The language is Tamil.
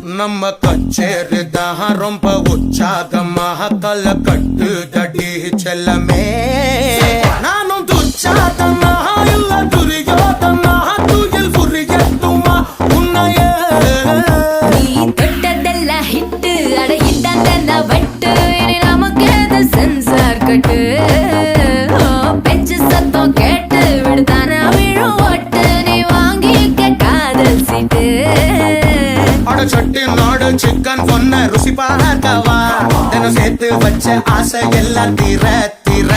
நம்ம கச்சேரி தான் ரொம்ப உற்சாகமாக கல கட்டு தடி செல்லமே நானும் துச்சாதமாக இல்ல துரியோதமாக துயில் புரியட்டுமா உன்னையே நீ தொட்டதெல்லாம் ஹிட்டு அட ஹிட்டாந்தெல்லாம் வட்டு இனி நமக்கு எது சென்சார் கட்டு பெஞ்சு சத்தம் கேட்டு விடுதானா விழும் ஒட்டு நீ வாங்கிக்க காதல் சீட்டு சட்டி நாடு சிக்கன் பொண்ண ருசி பார்க்கவா தினம் சேர்த்து வச்ச ஆசை எல்லாம் தீர தீர